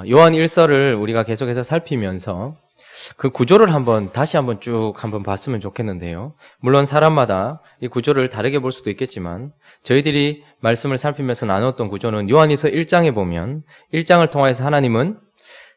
요한 1서를 우리가 계속해서 살피면서 그 구조를 다시 한번 쭉 봤으면 좋겠는데요. 물론 사람마다 이 구조를 다르게 볼 수도 있겠지만 저희들이 말씀을 살피면서 나눴던 구조는 요한일서 1장에 보면 1장을 통해서 하나님은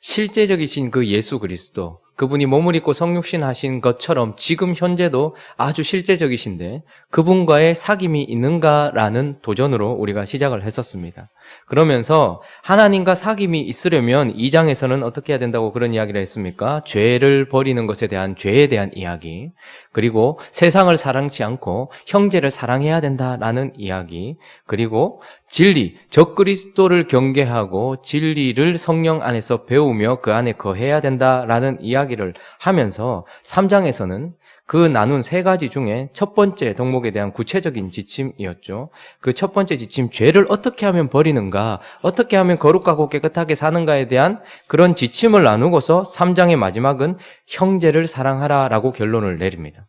실제적이신 그 예수 그리스도, 그분이 몸을 입고 성육신 하신 것처럼 지금 현재도 아주 실제적이신데 그분과의 사귐이 있는가라는 도전으로 우리가 시작을 했었습니다. 그러면서 하나님과 사귐이 있으려면 2장에서는 어떻게 해야 된다고 그런 이야기를 했습니까? 죄를 버리는 것에 대한 죄에 대한 이야기, 그리고 세상을 사랑치 않고 형제를 사랑해야 된다라는 이야기, 그리고 진리, 적그리스도를 경계하고 진리를 성령 안에서 배우며 그 안에 거해야 된다라는 이야기를 하면서 3장에서는 그 나눈 세 가지 중에 첫 번째 덕목에 대한 구체적인 지침이었죠. 그 첫 번째 지침, 죄를 어떻게 하면 버리는가, 어떻게 하면 거룩하고 깨끗하게 사는가에 대한 그런 지침을 나누고서 3장의 마지막은 형제를 사랑하라라고 결론을 내립니다.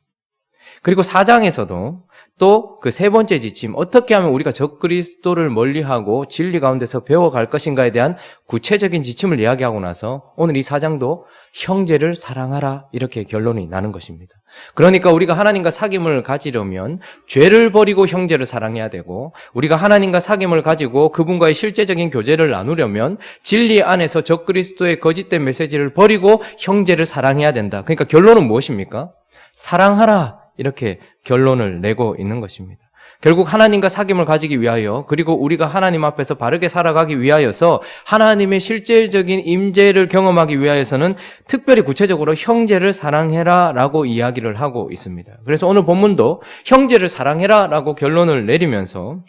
그리고 4장에서도 또 그 세 번째 지침, 어떻게 하면 우리가 적그리스도를 멀리하고 진리 가운데서 배워갈 것인가에 대한 구체적인 지침을 이야기하고 나서 오늘 이 4장도 형제를 사랑하라 이렇게 결론이 나는 것입니다. 그러니까 우리가 하나님과 사귐을 가지려면 죄를 버리고 형제를 사랑해야 되고, 우리가 하나님과 사귐을 가지고 그분과의 실제적인 교제를 나누려면 진리 안에서 적그리스도의 거짓된 메시지를 버리고 형제를 사랑해야 된다. 그러니까 결론은 무엇입니까? 사랑하라 이렇게 결론을 내고 있는 것입니다. 결국 하나님과 사귐을 가지기 위하여, 그리고 우리가 하나님 앞에서 바르게 살아가기 위하여서 하나님의 실질적인 임재를 경험하기 위하여서는 특별히 구체적으로 형제를 사랑해라 라고 이야기를 하고 있습니다. 그래서 오늘 본문도 형제를 사랑해라 라고 결론을 내리면서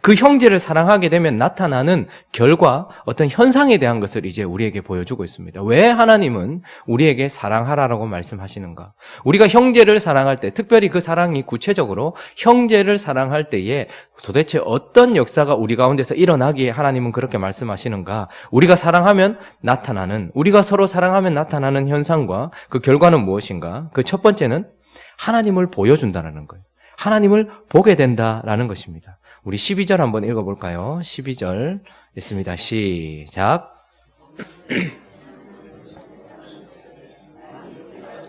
그 형제를 사랑하게 되면 나타나는 결과, 어떤 현상에 대한 것을 이제 우리에게 보여주고 있습니다. 왜 하나님은 우리에게 사랑하라라고 말씀하시는가? 우리가 형제를 사랑할 때, 특별히 그 사랑이 구체적으로 형제를 사랑할 때에 도대체 어떤 역사가 우리 가운데서 일어나기에 하나님은 그렇게 말씀하시는가? 우리가 사랑하면 나타나는, 우리가 서로 사랑하면 나타나는 현상과 그 결과는 무엇인가? 그 첫 번째는 하나님을 보여준다는 거예요. 하나님을 보게 된다라는 것입니다. 우리 12절 한번 읽어볼까요? 12절 있습니다. 시작.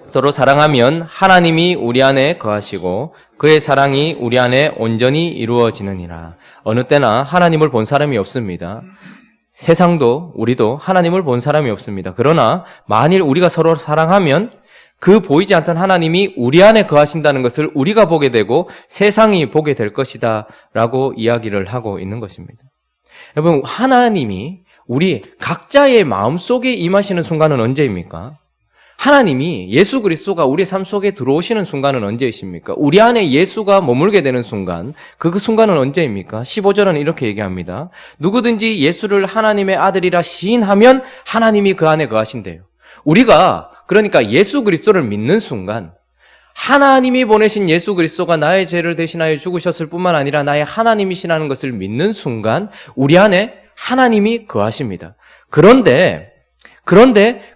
서로 사랑하면 하나님이 우리 안에 거하시고 그의 사랑이 우리 안에 온전히 이루어지느니라. 어느 때나 하나님을 본 사람이 없습니다. 세상도 우리도 하나님을 본 사람이 없습니다. 그러나 만일 우리가 서로 사랑하면 그 보이지 않던 하나님이 우리 안에 거하신다는 것을 우리가 보게 되고 세상이 보게 될 것이다 라고 이야기를 하고 있는 것입니다. 여러분, 하나님이 우리 각자의 마음속에 임하시는 순간은 언제입니까? 하나님이 예수 그리스도가 우리의 삶 속에 들어오시는 순간은 언제이십니까? 우리 안에 예수가 머물게 되는 순간, 그 순간은 언제입니까? 15절은 이렇게 얘기합니다. 누구든지 예수를 하나님의 아들이라 시인하면 하나님이 그 안에 거하신대요. 우리가 그러니까 예수 그리스도를 믿는 순간, 하나님이 보내신 예수 그리스도가 나의 죄를 대신하여 죽으셨을 뿐만 아니라 나의 하나님이시라는 것을 믿는 순간 우리 안에 하나님이 거하십니다. 그런데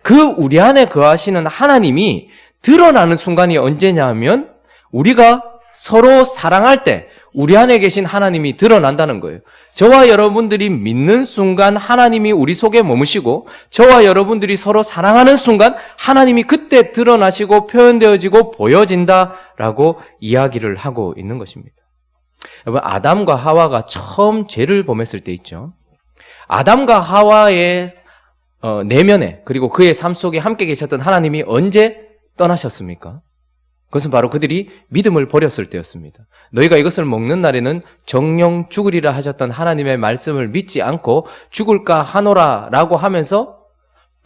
그 우리 안에 거하시는 하나님이 드러나는 순간이 언제냐 하면 우리가 서로 사랑할 때 우리 안에 계신 하나님이 드러난다는 거예요. 저와 여러분들이 믿는 순간 하나님이 우리 속에 머무시고, 저와 여러분들이 서로 사랑하는 순간 하나님이 그때 드러나시고 표현되어지고 보여진다라고 이야기를 하고 있는 것입니다. 여러분, 아담과 하와가 처음 죄를 범했을 때 있죠. 아담과 하와의 내면에, 그리고 그의 삶 속에 함께 계셨던 하나님이 언제 떠나셨습니까? 그것은 바로 그들이 믿음을 버렸을 때였습니다. 너희가 이것을 먹는 날에는 정령 죽으리라 하셨던 하나님의 말씀을 믿지 않고 죽을까 하노라 라고 하면서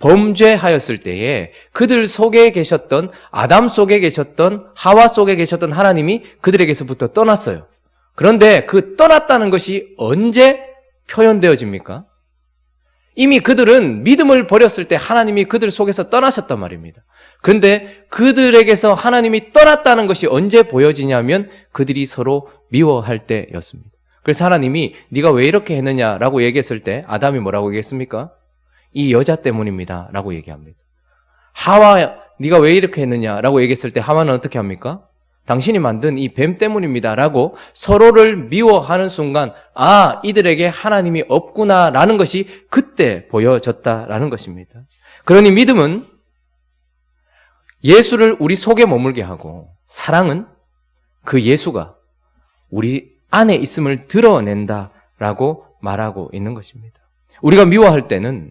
범죄하였을 때에 그들 속에 계셨던, 아담 속에 계셨던, 하와 속에 계셨던 하나님이 그들에게서부터 떠났어요. 그런데 그 떠났다는 것이 언제 표현되어집니까? 이미 그들은 믿음을 버렸을 때 하나님이 그들 속에서 떠나셨단 말입니다. 그런데 그들에게서 하나님이 떠났다는 것이 언제 보여지냐면 그들이 서로 미워할 때였습니다. 그래서 하나님이 네가 왜 이렇게 했느냐라고 얘기했을 때 아담이 뭐라고 얘기했습니까? 이 여자 때문입니다 라고 얘기합니다. 하와, 네가 왜 이렇게 했느냐라고 얘기했을 때 하와는 어떻게 합니까? 당신이 만든 이 뱀 때문입니다. 라고 서로를 미워하는 순간, 아, 이들에게 하나님이 없구나라는 것이 그때 보여졌다라는 것입니다. 그러니 믿음은 예수를 우리 속에 머물게 하고, 사랑은 그 예수가 우리 안에 있음을 드러낸다라고 말하고 있는 것입니다. 우리가 미워할 때는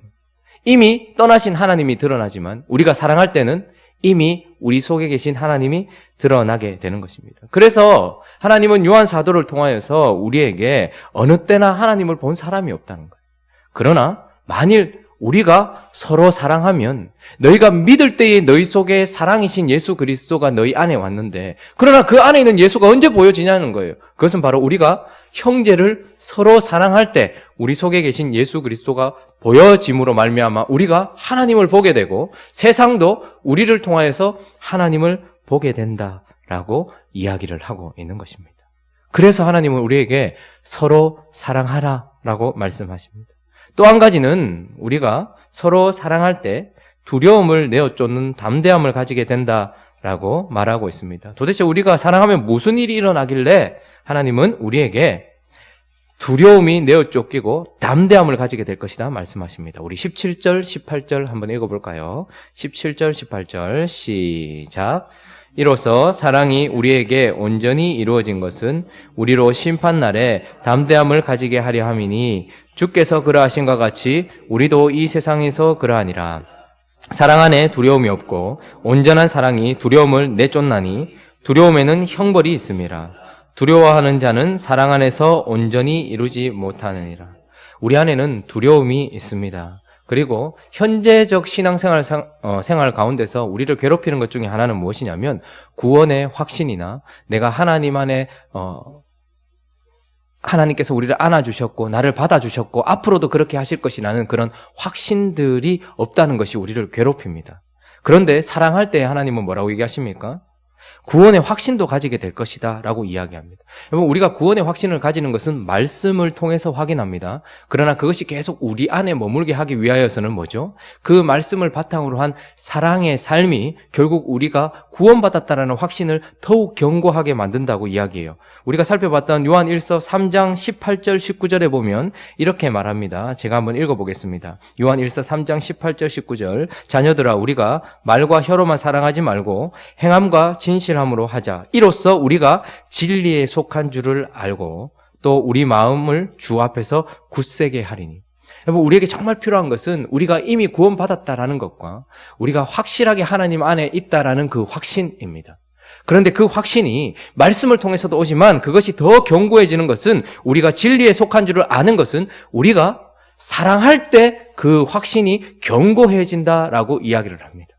이미 떠나신 하나님이 드러나지만, 우리가 사랑할 때는 이미 우리 속에 계신 하나님이 드러나게 되는 것입니다. 그래서 하나님은 요한 사도를 통하여서 우리에게 어느 때나 하나님을 본 사람이 없다는 거예요. 그러나 만일 우리가 서로 사랑하면, 너희가 믿을 때에 너희 속에 사랑이신 예수 그리스도가 너희 안에 왔는데, 그러나 그 안에 있는 예수가 언제 보여지냐는 거예요. 그것은 바로 우리가 형제를 서로 사랑할 때 우리 속에 계신 예수 그리스도가 보여짐으로 말미암아 우리가 하나님을 보게 되고, 세상도 우리를 통하여서 하나님을 보게 된다라고 이야기를 하고 있는 것입니다. 그래서 하나님은 우리에게 서로 사랑하라라고 말씀하십니다. 또 한 가지는 우리가 서로 사랑할 때 두려움을 내어쫓는 담대함을 가지게 된다라고 말하고 있습니다. 도대체 우리가 사랑하면 무슨 일이 일어나길래 하나님은 우리에게 두려움이 내어쫓기고 담대함을 가지게 될 것이다 말씀하십니다. 우리 17절, 18절 한번 읽어볼까요? 17절, 18절 시작. 이로써 사랑이 우리에게 온전히 이루어진 것은 우리로 심판날에 담대함을 가지게 하려 함이니, 주께서 그러하신 것 같이 우리도 이 세상에서 그러하니라. 사랑 안에 두려움이 없고 온전한 사랑이 두려움을 내쫓나니, 두려움에는 형벌이 있음이라. 두려워하는 자는 사랑 안에서 온전히 이루지 못하느니라. 우리 안에는 두려움이 있습니다. 그리고 현재적 신앙생활 생활 가운데서 우리를 괴롭히는 것 중에 하나는 무엇이냐면, 구원의 확신이나 내가 하나님 안에 하나님께서 우리를 안아주셨고 나를 받아주셨고 앞으로도 그렇게 하실 것이라는 그런 확신들이 없다는 것이 우리를 괴롭힙니다. 그런데 사랑할 때 하나님은 뭐라고 얘기하십니까? 구원의 확신도 가지게 될 것이다 라고 이야기합니다. 여러분, 우리가 구원의 확신을 가지는 것은 말씀을 통해서 확인합니다. 그러나 그것이 계속 우리 안에 머물게 하기 위하여서는 뭐죠? 그 말씀을 바탕으로 한 사랑의 삶이 결국 우리가 구원받았다라는 확신을 더욱 견고하게 만든다고 이야기해요. 우리가 살펴봤던 요한 1서 3장 18절 19절에 보면 이렇게 말합니다. 제가 한번 읽어보겠습니다. 요한 1서 3장 18절 19절. 자녀들아, 우리가 말과 혀로만 사랑하지 말고 행함과 진실함으로 하자. 이로써 우리가 진리에 속한 줄을 알고 또 우리 마음을 주 앞에서 굳세게 하리니. 여러분, 우리에게 정말 필요한 것은 우리가 이미 구원받았다라는 것과 우리가 확실하게 하나님 안에 있다라는 그 확신입니다. 그런데 그 확신이 말씀을 통해서도 오지만, 그것이 더 견고해지는 것은, 우리가 진리에 속한 줄을 아는 것은 우리가 사랑할 때 그 확신이 견고해진다라고 이야기를 합니다.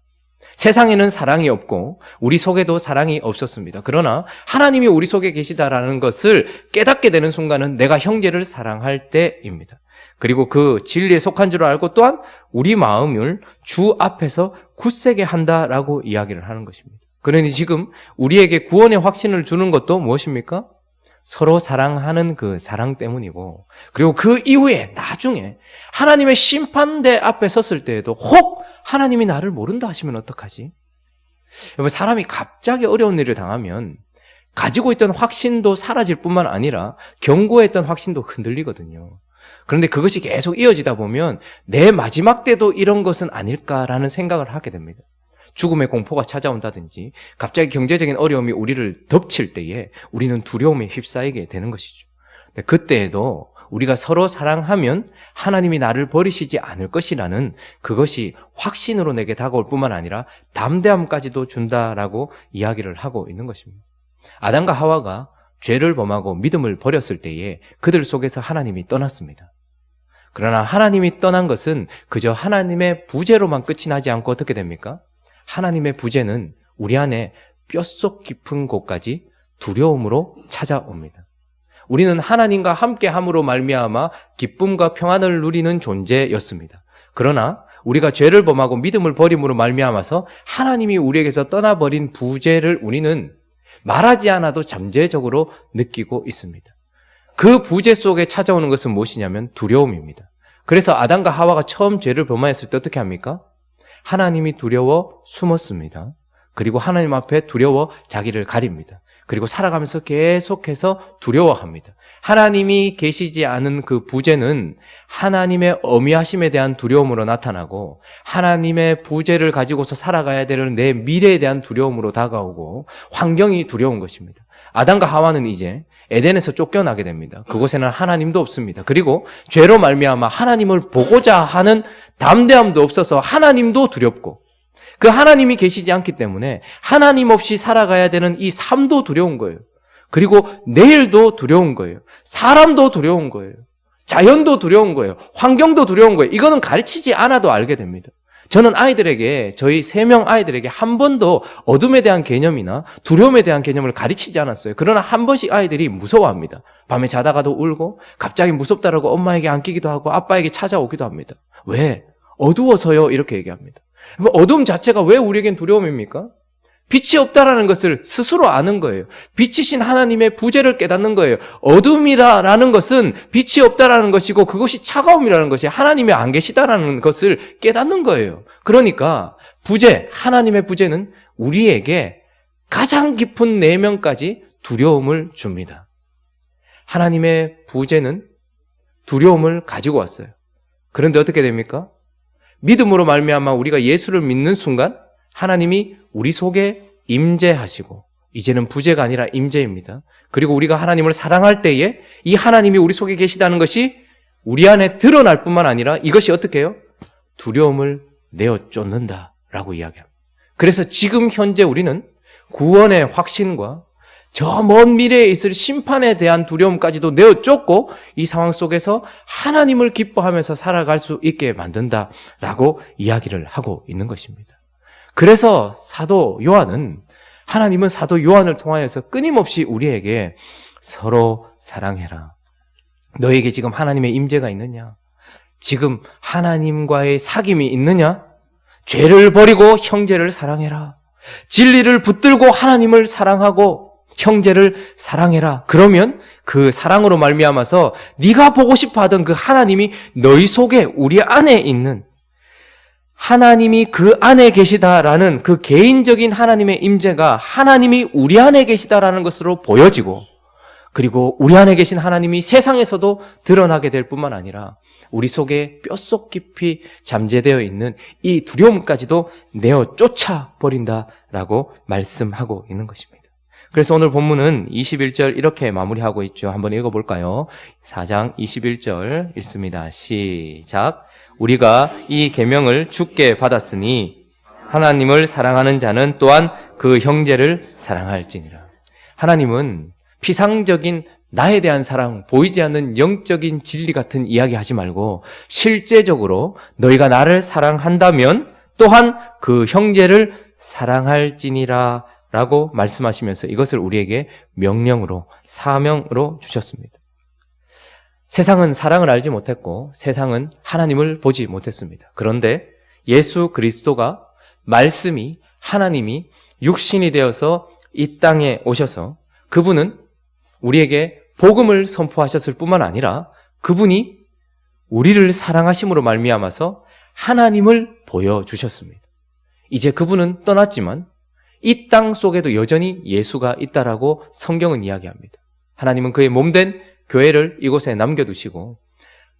세상에는 사랑이 없고 우리 속에도 사랑이 없었습니다. 그러나 하나님이 우리 속에 계시다라는 것을 깨닫게 되는 순간은 내가 형제를 사랑할 때입니다. 그리고 그 진리에 속한 줄 알고 또한 우리 마음을 주 앞에서 굳세게 한다라고 이야기를 하는 것입니다. 그러니 지금 우리에게 구원의 확신을 주는 것도 무엇입니까? 서로 사랑하는 그 사랑 때문이고, 그리고 그 이후에 나중에 하나님의 심판대 앞에 섰을 때에도 혹 하나님이 나를 모른다 하시면 어떡하지? 여러분, 사람이 갑자기 어려운 일을 당하면 가지고 있던 확신도 사라질 뿐만 아니라 견고했던 확신도 흔들리거든요. 그런데 그것이 계속 이어지다 보면 내 마지막 때도 이런 것은 아닐까라는 생각을 하게 됩니다. 죽음의 공포가 찾아온다든지 갑자기 경제적인 어려움이 우리를 덮칠 때에 우리는 두려움에 휩싸이게 되는 것이죠. 그때에도 우리가 서로 사랑하면 하나님이 나를 버리시지 않을 것이라는 그것이 확신으로 내게 다가올 뿐만 아니라 담대함까지도 준다라고 이야기를 하고 있는 것입니다. 아담과 하와가 죄를 범하고 믿음을 버렸을 때에 그들 속에서 하나님이 떠났습니다. 그러나 하나님이 떠난 것은 그저 하나님의 부재로만 끝이 나지 않고 어떻게 됩니까? 하나님의 부재는 우리 안에 뼛속 깊은 곳까지 두려움으로 찾아옵니다. 우리는 하나님과 함께함으로 말미암아 기쁨과 평안을 누리는 존재였습니다. 그러나 우리가 죄를 범하고 믿음을 버림으로 말미암아서 하나님이 우리에게서 떠나버린 부재를 우리는 말하지 않아도 잠재적으로 느끼고 있습니다. 그 부재 속에 찾아오는 것은 무엇이냐면 두려움입니다. 그래서 아담과 하와가 처음 죄를 범하였을 때 어떻게 합니까? 하나님이 두려워 숨었습니다. 그리고 하나님 앞에 두려워 자기를 가립니다. 그리고 살아가면서 계속해서 두려워합니다. 하나님이 계시지 않은 그 부재는 하나님의 어미하심에 대한 두려움으로 나타나고 하나님의 부재를 가지고서 살아가야 되는 내 미래에 대한 두려움으로 다가오고 환경이 두려운 것입니다. 아담과 하와는 이제 에덴에서 쫓겨나게 됩니다. 그곳에는 하나님도 없습니다. 그리고 죄로 말미암아 하나님을 보고자 하는 담대함도 없어서 하나님도 두렵고 그 하나님이 계시지 않기 때문에 하나님 없이 살아가야 되는 이 삶도 두려운 거예요. 그리고 내일도 두려운 거예요. 사람도 두려운 거예요. 자연도 두려운 거예요. 환경도 두려운 거예요. 이거는 가르치지 않아도 알게 됩니다. 저는 아이들에게, 저희 3명 아이들에게 한 번도 어둠에 대한 개념이나 두려움에 대한 개념을 가르치지 않았어요. 그러나 한 번씩 아이들이 무서워합니다. 밤에 자다가도 울고 갑자기 무섭다라고 엄마에게 안기기도 하고 아빠에게 찾아오기도 합니다. 왜? 어두워서요. 이렇게 얘기합니다. 어둠 자체가 왜 우리에겐 두려움입니까? 빛이 없다라는 것을 스스로 아는 거예요. 빛이신 하나님의 부재를 깨닫는 거예요. 어둠이라는 것은 빛이 없다라는 것이고 그것이 차가움이라는 것이 하나님이 안 계시다라는 것을 깨닫는 거예요. 그러니까 부재, 하나님의 부재는 우리에게 가장 깊은 내면까지 두려움을 줍니다. 하나님의 부재는 두려움을 가지고 왔어요. 그런데 어떻게 됩니까? 믿음으로 말미암아 우리가 예수를 믿는 순간 하나님이 우리 속에 임재하시고 이제는 부재가 아니라 임재입니다. 그리고 우리가 하나님을 사랑할 때에 이 하나님이 우리 속에 계시다는 것이 우리 안에 드러날 뿐만 아니라 이것이 어떻게 해요? 두려움을 내어 쫓는다라고 이야기합니다. 그래서 지금 현재 우리는 구원의 확신과 저 먼 미래에 있을 심판에 대한 두려움까지도 내어 쫓고 이 상황 속에서 하나님을 기뻐하면서 살아갈 수 있게 만든다라고 이야기를 하고 있는 것입니다. 그래서 사도 요한은 하나님은 사도 요한을 통하여서 끊임없이 우리에게 서로 사랑해라. 너에게 지금 하나님의 임재가 있느냐? 지금 하나님과의 사귐이 있느냐? 죄를 버리고 형제를 사랑해라. 진리를 붙들고 하나님을 사랑하고 형제를 사랑해라. 그러면 그 사랑으로 말미암아서 네가 보고 싶어 하던 그 하나님이 너희 속에 우리 안에 있는 하나님이 그 안에 계시다라는 그 개인적인 하나님의 임재가 하나님이 우리 안에 계시다라는 것으로 보여지고 그리고 우리 안에 계신 하나님이 세상에서도 드러나게 될 뿐만 아니라 우리 속에 뼛속 깊이 잠재되어 있는 이 두려움까지도 내어 쫓아버린다라고 말씀하고 있는 것입니다. 그래서 오늘 본문은 21절 이렇게 마무리하고 있죠. 한번 읽어볼까요? 4장 21절 읽습니다. 시작. 우리가 이 계명을 주께 받았으니 하나님을 사랑하는 자는 또한 그 형제를 사랑할지니라. 하나님은 피상적인 나에 대한 사랑, 보이지 않는 영적인 진리 같은 이야기 하지 말고 실제적으로 너희가 나를 사랑한다면 또한 그 형제를 사랑할지니라 라고 말씀하시면서 이것을 우리에게 명령으로, 사명으로 주셨습니다. 세상은 사랑을 알지 못했고 세상은 하나님을 보지 못했습니다. 그런데 예수 그리스도가 말씀이 하나님이 육신이 되어서 이 땅에 오셔서 그분은 우리에게 복음을 선포하셨을 뿐만 아니라 그분이 우리를 사랑하심으로 말미암아서 하나님을 보여주셨습니다. 이제 그분은 떠났지만 이 땅 속에도 여전히 예수가 있다라고 성경은 이야기합니다. 하나님은 그의 몸된 교회를 이곳에 남겨두시고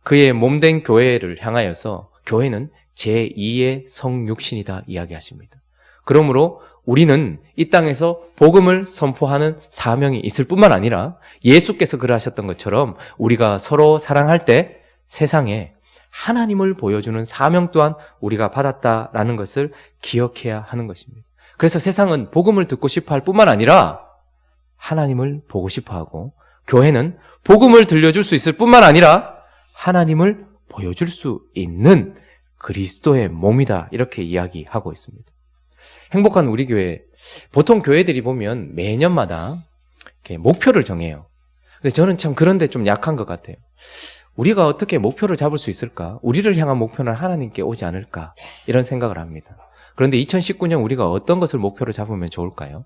그의 몸된 교회를 향하여서 교회는 제2의 성육신이다 이야기하십니다. 그러므로 우리는 이 땅에서 복음을 선포하는 사명이 있을 뿐만 아니라 예수께서 그러하셨던 것처럼 우리가 서로 사랑할 때 세상에 하나님을 보여주는 사명 또한 우리가 받았다라는 것을 기억해야 하는 것입니다. 그래서 세상은 복음을 듣고 싶어 할 뿐만 아니라 하나님을 보고 싶어 하고 교회는 복음을 들려줄 수 있을 뿐만 아니라 하나님을 보여줄 수 있는 그리스도의 몸이다 이렇게 이야기하고 있습니다. 행복한 우리 교회, 보통 교회들이 보면 매년마다 이렇게 목표를 정해요. 근데 저는 참 그런데 좀 약한 것 같아요. 우리가 어떻게 목표를 잡을 수 있을까? 우리를 향한 목표는 하나님께 오지 않을까? 이런 생각을 합니다. 그런데 2019년 우리가 어떤 것을 목표로 잡으면 좋을까요?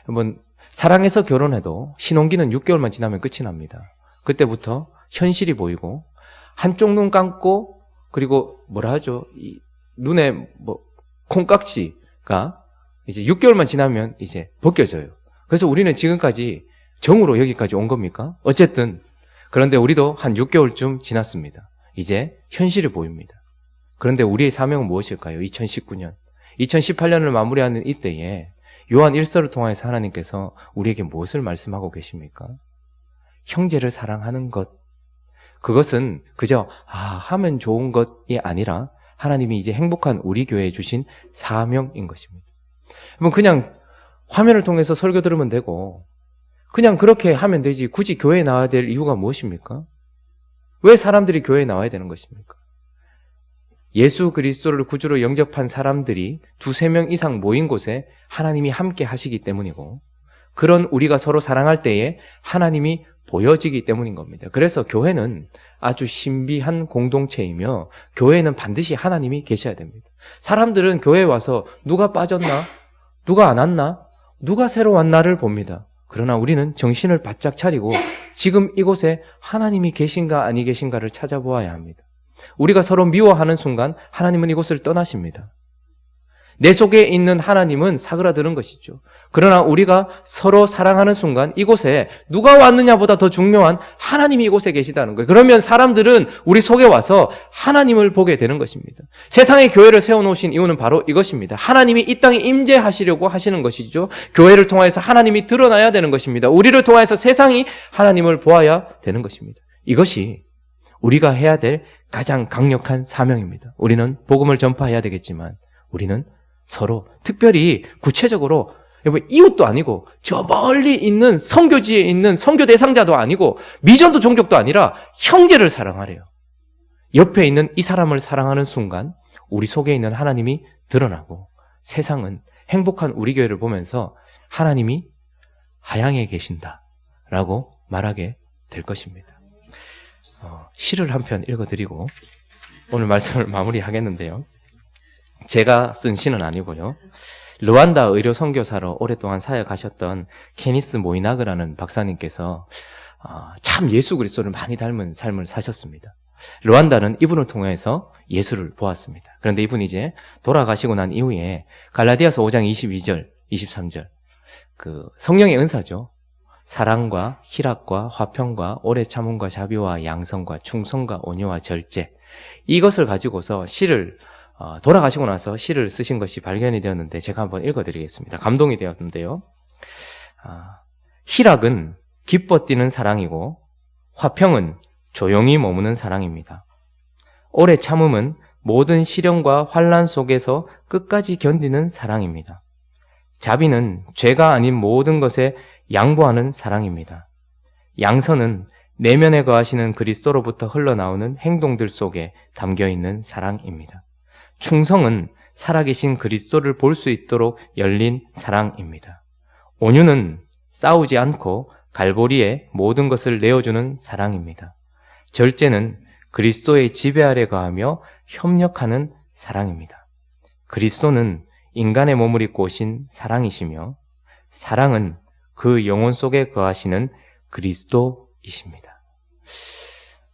한번 사랑해서 결혼해도 신혼기는 6개월만 지나면 끝이 납니다. 그때부터 현실이 보이고 한쪽 눈 감고 그리고 뭐라 하죠? 이 눈에 콩깍지가 이제 6개월만 지나면 이제 벗겨져요. 그래서 우리는 지금까지 정으로 여기까지 온 겁니까? 어쨌든 그런데 우리도 한 6개월쯤 지났습니다. 이제 현실이 보입니다. 그런데 우리의 사명은 무엇일까요? 2019년, 2018년을 마무리하는 이때에 요한 1서를 통해서 하나님께서 우리에게 무엇을 말씀하고 계십니까? 형제를 사랑하는 것. 그것은 그저 하면 좋은 것이 아니라 하나님이 이제 행복한 우리 교회에 주신 사명인 것입니다. 그냥 화면을 통해서 설교 들으면 되고 그냥 그렇게 하면 되지 굳이 교회에 나와야 될 이유가 무엇입니까? 왜 사람들이 교회에 나와야 되는 것입니까? 예수 그리스도를 구주로 영접한 사람들이 2-3명 이상 모인 곳에 하나님이 함께 하시기 때문이고 그런 우리가 서로 사랑할 때에 하나님이 보여지기 때문인 겁니다. 그래서 교회는 아주 신비한 공동체이며 교회에는 반드시 하나님이 계셔야 됩니다. 사람들은 교회에 와서 누가 빠졌나? 누가 안 왔나? 누가 새로 왔나를 봅니다. 그러나 우리는 정신을 바짝 차리고 지금 이곳에 하나님이 계신가 아니 계신가를 찾아보아야 합니다. 우리가 서로 미워하는 순간 하나님은 이곳을 떠나십니다. 내 속에 있는 하나님은 사그라드는 것이죠. 그러나 우리가 서로 사랑하는 순간 이곳에 누가 왔느냐보다 더 중요한 하나님이 이곳에 계시다는 거예요. 그러면 사람들은 우리 속에 와서 하나님을 보게 되는 것입니다. 세상에 교회를 세워놓으신 이유는 바로 이것입니다. 하나님이 이 땅에 임재하시려고 하시는 것이죠. 교회를 통해서 하나님이 드러나야 되는 것입니다. 우리를 통해서 세상이 하나님을 보아야 되는 것입니다. 이것이 우리가 해야 될 가장 강력한 사명입니다. 우리는 복음을 전파해야 되겠지만 우리는 서로 특별히 구체적으로 이웃도 아니고 저 멀리 있는 선교지에 있는 선교 대상자도 아니고 미전도 종족도 아니라 형제를 사랑하래요. 옆에 있는 이 사람을 사랑하는 순간 우리 속에 있는 하나님이 드러나고 세상은 행복한 우리 교회를 보면서 하나님이 하양에 계신다라고 말하게 될 것입니다. 시를 한 편 읽어드리고 오늘 말씀을 마무리하겠는데요. 제가 쓴 시는 아니고요. 르완다 의료 선교사로 오랫동안 사역하셨던 케니스 모이나그라는 박사님께서 참 예수 그리스도를 많이 닮은 삶을 사셨습니다. 르완다는 이분을 통해서 예수를 보았습니다. 그런데 이분이 이제 돌아가시고 난 이후에 갈라디아서 5장 22절, 23절 그 성령의 은사죠. 사랑과 희락과 화평과 오래 참음과 자비와 양성과 충성과 온유와 절제 이것을 가지고서 시를 돌아가시고 나서 시를 쓰신 것이 발견이 되었는데 제가 한번 읽어드리겠습니다. 감동이 되었는데요. 희락은 기뻐 뛰는 사랑이고 화평은 조용히 머무는 사랑입니다. 오래 참음은 모든 시련과 환난 속에서 끝까지 견디는 사랑입니다. 자비는 죄가 아닌 모든 것에 양보하는 사랑입니다. 양선은 내면에 거하시는 그리스도로부터 흘러나오는 행동들 속에 담겨있는 사랑입니다. 충성은 살아계신 그리스도를 볼 수 있도록 열린 사랑입니다. 온유는 싸우지 않고 갈보리에 모든 것을 내어주는 사랑입니다. 절제는 그리스도의 지배 아래 거하며 협력하는 사랑입니다. 그리스도는 인간의 몸을 입고 오신 사랑이시며 사랑은 그 영혼 속에 거하시는 그리스도이십니다.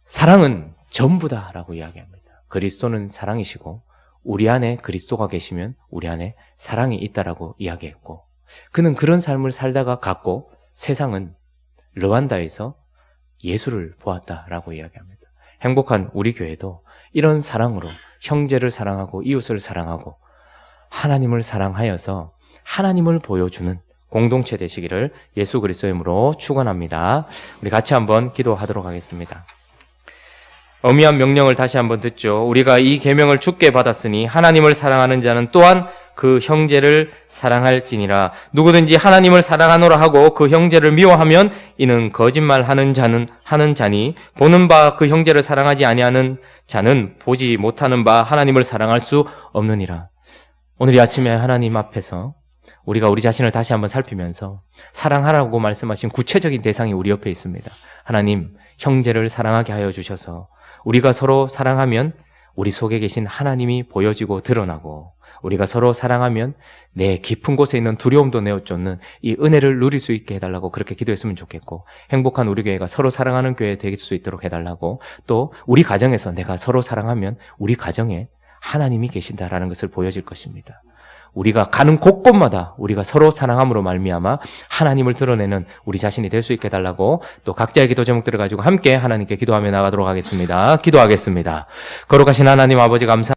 사랑은 전부다라고 이야기합니다. 그리스도는 사랑이시고 우리 안에 그리스도가 계시면 우리 안에 사랑이 있다라고 이야기했고 그는 그런 삶을 살다가 갔고 세상은 르완다에서 예수를 보았다라고 이야기합니다. 행복한 우리 교회도 이런 사랑으로 형제를 사랑하고 이웃을 사랑하고 하나님을 사랑하여서 하나님을 보여주는 공동체 되시기를 예수 그리스도의 이름으로 축원합니다. 우리 같이 한번 기도하도록 하겠습니다. 엄미한 명령을 다시 한번 듣죠. 우리가 이 계명을 주께 받았으니 하나님을 사랑하는 자는 또한 그 형제를 사랑할지니라. 누구든지 하나님을 사랑하노라 하고 그 형제를 미워하면 이는 거짓말하는 자니 보는 바 그 형제를 사랑하지 아니하는 자는 보지 못하는 바 하나님을 사랑할 수 없느니라. 오늘 이 아침에 하나님 앞에서 우리가 우리 자신을 다시 한번 살피면서 사랑하라고 말씀하신 구체적인 대상이 우리 옆에 있습니다. 하나님, 형제를 사랑하게 하여 주셔서 우리가 서로 사랑하면 우리 속에 계신 하나님이 보여지고 드러나고 우리가 서로 사랑하면 내 깊은 곳에 있는 두려움도 내어쫓는 이 은혜를 누릴 수 있게 해달라고 그렇게 기도했으면 좋겠고 행복한 우리 교회가 서로 사랑하는 교회 될 수 있도록 해달라고 또 우리 가정에서 내가 서로 사랑하면 우리 가정에 하나님이 계신다라는 것을 보여질 것입니다. 우리가 가는 곳곳마다 우리가 서로 사랑함으로 말미암아 하나님을 드러내는 우리 자신이 될 수 있게 해달라고 또 각자의 기도 제목들을 가지고 함께 하나님께 기도하며 나가도록 하겠습니다. 기도하겠습니다. 거룩하신 하나님 아버지 감사